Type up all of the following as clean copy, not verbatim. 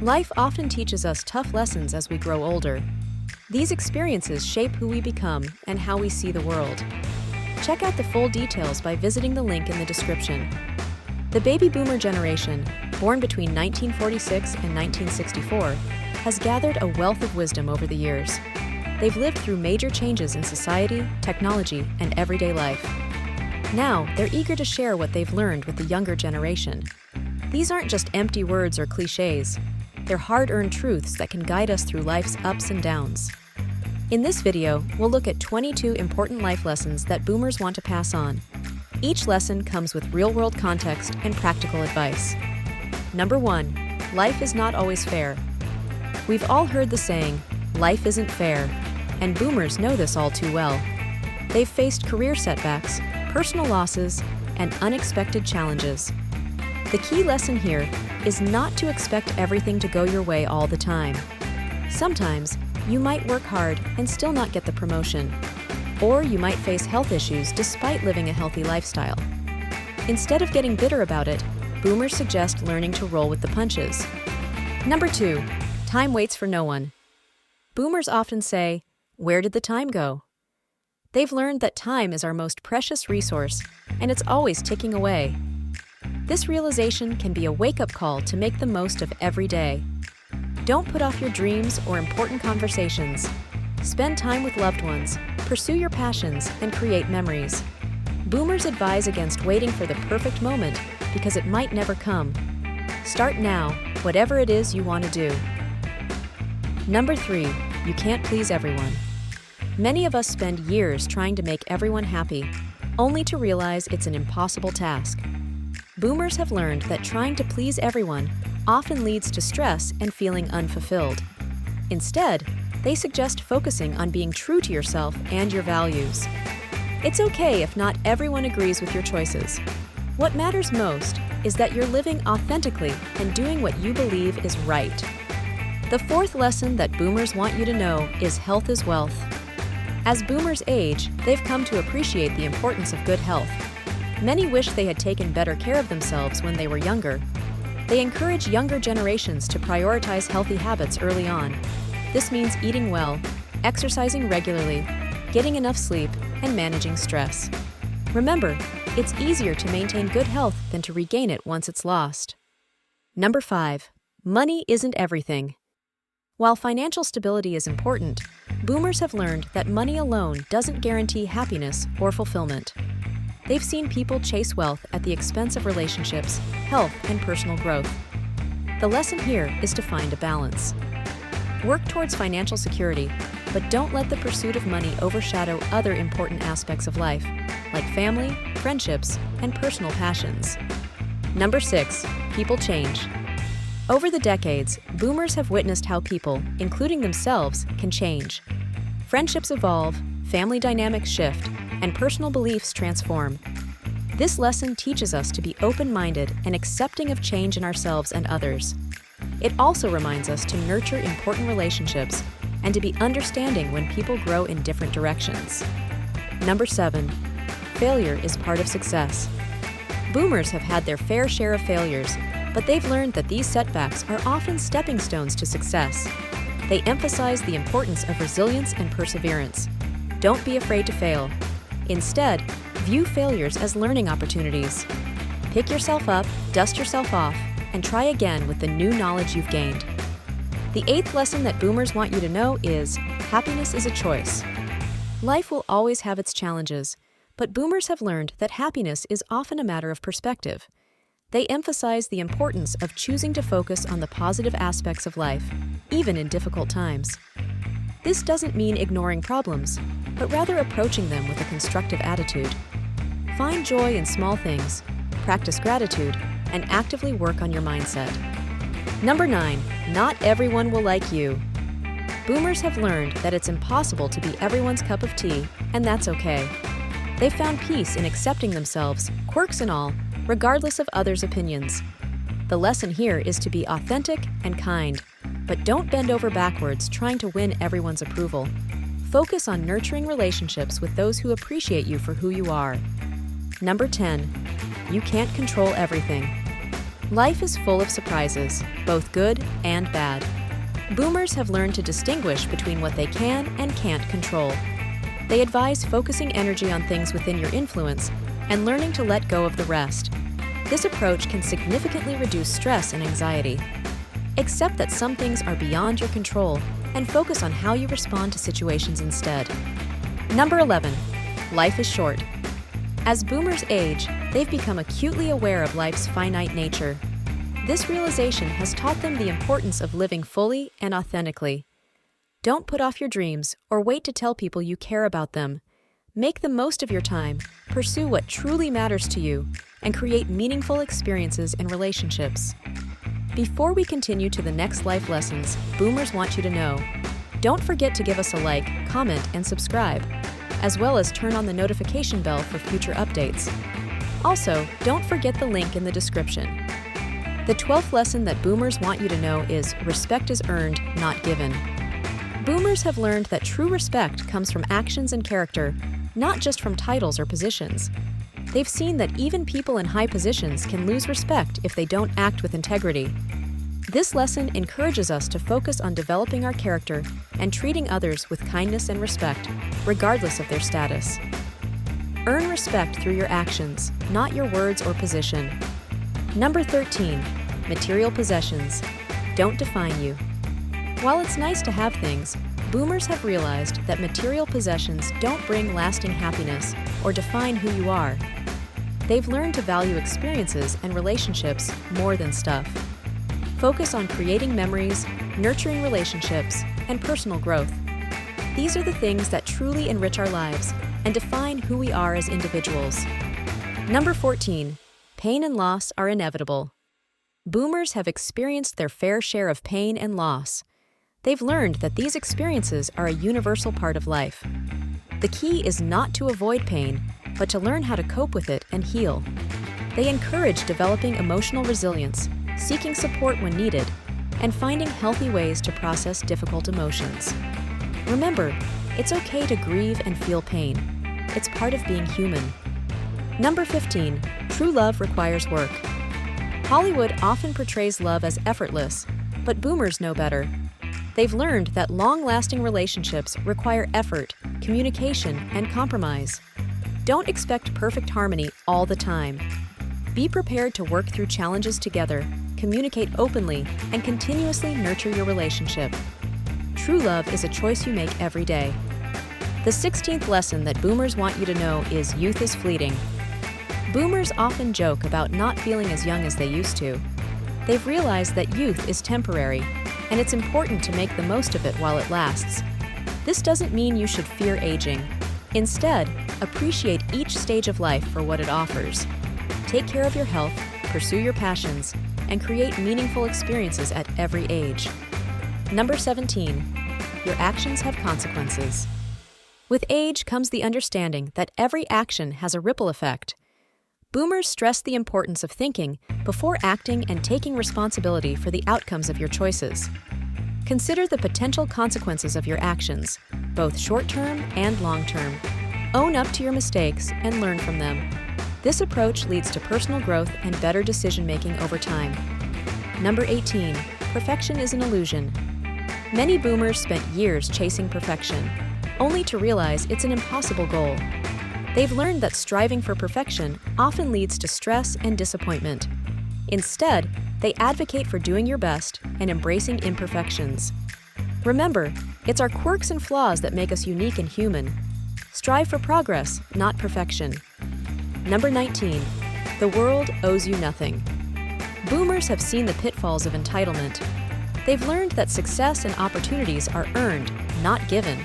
Life often teaches us tough lessons as we grow older. These experiences shape who we become and how we see the world. Check out the full details by visiting the link in the description. The baby boomer generation, born between 1946 and 1964, has gathered a wealth of wisdom over the years. They've lived through major changes in society, technology, and everyday life. Now, they're eager to share what they've learned with the younger generation. These aren't just empty words or clichés. They're hard-earned truths that can guide us through life's ups and downs. In this video, we'll look at 22 important life lessons that boomers want to pass on. Each lesson comes with real-world context and practical advice. Number 1. Life is not always fair. We've all heard the saying, life isn't fair, and boomers know this all too well. They've faced career setbacks, personal losses, and unexpected challenges. The key lesson here is not to expect everything to go your way all the time. Sometimes, you might work hard and still not get the promotion, or you might face health issues despite living a healthy lifestyle. Instead of getting bitter about it, boomers suggest learning to roll with the punches. Number 2. Time waits for no one. Boomers often say, "Where did the time go?" They've learned that time is our most precious resource, and it's always ticking away. This realization can be a wake-up call to make the most of every day. Don't put off your dreams or important conversations. Spend time with loved ones, pursue your passions, and create memories. Boomers advise against waiting for the perfect moment because it might never come. Start now, whatever it is you want to do. Number 3. You can't please everyone. Many of us spend years trying to make everyone happy, only to realize it's an impossible task. Boomers have learned that trying to please everyone often leads to stress and feeling unfulfilled. Instead, they suggest focusing on being true to yourself and your values. It's okay if not everyone agrees with your choices. What matters most is that you're living authentically and doing what you believe is right. The 4th lesson that boomers want you to know is health is wealth. As boomers age, they've come to appreciate the importance of good health. Many wish they had taken better care of themselves when they were younger. They encourage younger generations to prioritize healthy habits early on. This means eating well, exercising regularly, getting enough sleep, and managing stress. Remember, it's easier to maintain good health than to regain it once it's lost. Number 5. Money isn't everything. While financial stability is important, boomers have learned that money alone doesn't guarantee happiness or fulfillment. They've seen people chase wealth at the expense of relationships, health, and personal growth. The lesson here is to find a balance. Work towards financial security, but don't let the pursuit of money overshadow other important aspects of life, like family, friendships, and personal passions. Number 6. People change. Over the decades, boomers have witnessed how people, including themselves, can change. Friendships evolve, family dynamics shift, and personal beliefs transform. This lesson teaches us to be open-minded and accepting of change in ourselves and others. It also reminds us to nurture important relationships and to be understanding when people grow in different directions. Number 7. Failure is part of success. Boomers have had their fair share of failures, but they've learned that these setbacks are often stepping stones to success. They emphasize the importance of resilience and perseverance. Don't be afraid to fail. Instead, view failures as learning opportunities. Pick yourself up, dust yourself off, and try again with the new knowledge you've gained. The 8th lesson that boomers want you to know is, happiness is a choice. Life will always have its challenges, but boomers have learned that happiness is often a matter of perspective. They emphasize the importance of choosing to focus on the positive aspects of life, even in difficult times. This doesn't mean ignoring problems, but rather approaching them with a constructive attitude. Find joy in small things, practice gratitude, and actively work on your mindset. Number 9. Not everyone will like you. Boomers have learned that it's impossible to be everyone's cup of tea, and that's okay. They've found peace in accepting themselves, quirks and all, regardless of others' opinions. The lesson here is to be authentic and kind, but don't bend over backwards trying to win everyone's approval. Focus on nurturing relationships with those who appreciate you for who you are. Number 10. You can't control everything. Life is full of surprises, both good and bad. Boomers have learned to distinguish between what they can and can't control. They advise focusing energy on things within your influence and learning to let go of the rest. This approach can significantly reduce stress and anxiety. Accept that some things are beyond your control and focus on how you respond to situations instead. Number 11. Life is short. As boomers age, they've become acutely aware of life's finite nature. This realization has taught them the importance of living fully and authentically. Don't put off your dreams or wait to tell people you care about them. Make the most of your time, pursue what truly matters to you, and create meaningful experiences in relationships. Before we continue to the next life lessons, boomers want you to know: don't forget to give us a like, comment, and subscribe, as well as turn on the notification bell for future updates. Also, don't forget the link in the description. The 12th lesson that boomers want you to know is respect is earned, not given. Boomers have learned that true respect comes from actions and character, not just from titles or positions. They've seen that even people in high positions can lose respect if they don't act with integrity. This lesson encourages us to focus on developing our character and treating others with kindness and respect, regardless of their status. Earn respect through your actions, not your words or position. Number 13. Material possessions don't define you. While it's nice to have things, boomers have realized that material possessions don't bring lasting happiness or define who you are. They've learned to value experiences and relationships more than stuff. Focus on creating memories, nurturing relationships, and personal growth. These are the things that truly enrich our lives and define who we are as individuals. Number 14. Pain and loss are inevitable. Boomers have experienced their fair share of pain and loss. They've learned that these experiences are a universal part of life. The key is not to avoid pain, but to learn how to cope with it and heal. They encourage developing emotional resilience, seeking support when needed, and finding healthy ways to process difficult emotions. Remember, it's okay to grieve and feel pain. It's part of being human. Number 15. True love requires work. Hollywood often portrays love as effortless, but boomers know better. They've learned that long-lasting relationships require effort, communication, and compromise. Don't expect perfect harmony all the time. Be prepared to work through challenges together, communicate openly, and continuously nurture your relationship. True love is a choice you make every day. The 16th lesson that boomers want you to know is youth is fleeting. Boomers often joke about not feeling as young as they used to. They've realized that youth is temporary, and it's important to make the most of it while it lasts. This doesn't mean you should fear aging. Instead, appreciate each stage of life for what it offers. Take care of your health, pursue your passions, and create meaningful experiences at every age. Number 17. Your actions have consequences. With age comes the understanding that every action has a ripple effect. Boomers stress the importance of thinking before acting and taking responsibility for the outcomes of your choices. Consider the potential consequences of your actions, both short-term and long-term. Own up to your mistakes and learn from them. This approach leads to personal growth and better decision-making over time. Number 18. Perfection is an illusion. Many boomers spent years chasing perfection, only to realize it's an impossible goal. They've learned that striving for perfection often leads to stress and disappointment. Instead, they advocate for doing your best and embracing imperfections. Remember, it's our quirks and flaws that make us unique and human. Strive for progress, not perfection. Number 19. The world owes you nothing. Boomers have seen the pitfalls of entitlement. They've learned that success and opportunities are earned, not given.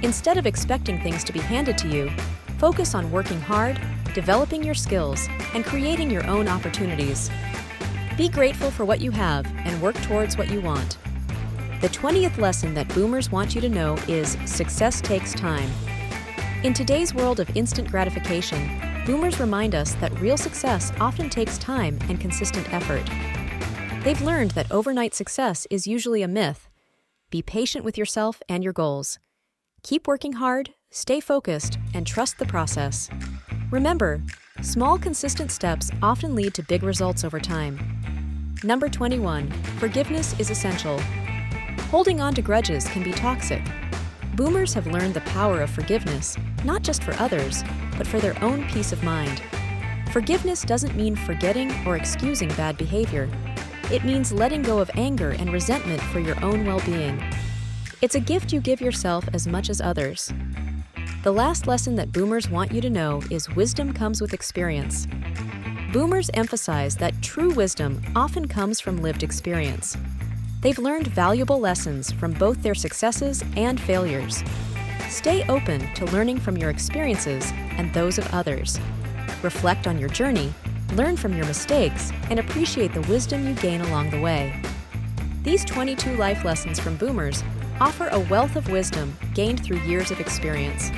Instead of expecting things to be handed to you, focus on working hard, developing your skills, and creating your own opportunities. Be grateful for what you have and work towards what you want. The 20th lesson that boomers want you to know is success takes time. In today's world of instant gratification, boomers remind us that real success often takes time and consistent effort. They've learned that overnight success is usually a myth. Be patient with yourself and your goals. Keep working hard, stay focused, and trust the process. Remember, small, consistent steps often lead to big results over time. Number 21. Forgiveness is essential. Holding on to grudges can be toxic. Boomers have learned the power of forgiveness, not just for others, but for their own peace of mind. Forgiveness doesn't mean forgetting or excusing bad behavior. It means letting go of anger and resentment for your own well-being. It's a gift you give yourself as much as others. The last lesson that boomers want you to know is wisdom comes with experience. Boomers emphasize that true wisdom often comes from lived experience. They've learned valuable lessons from both their successes and failures. Stay open to learning from your experiences and those of others. Reflect on your journey, learn from your mistakes, and appreciate the wisdom you gain along the way. These 22 life lessons from boomers offer a wealth of wisdom gained through years of experience.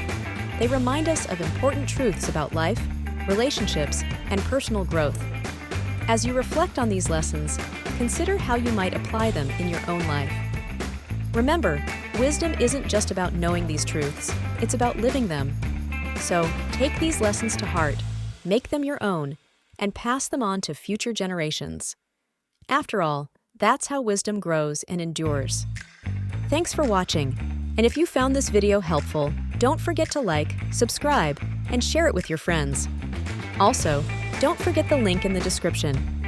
They remind us of important truths about life, relationships, and personal growth. As you reflect on these lessons, consider how you might apply them in your own life. Remember, wisdom isn't just about knowing these truths, it's about living them. So, take these lessons to heart, make them your own, and pass them on to future generations. After all, that's how wisdom grows and endures. Thanks for watching, and if you found this video helpful, don't forget to like, subscribe, and share it with your friends. Also, don't forget the link in the description.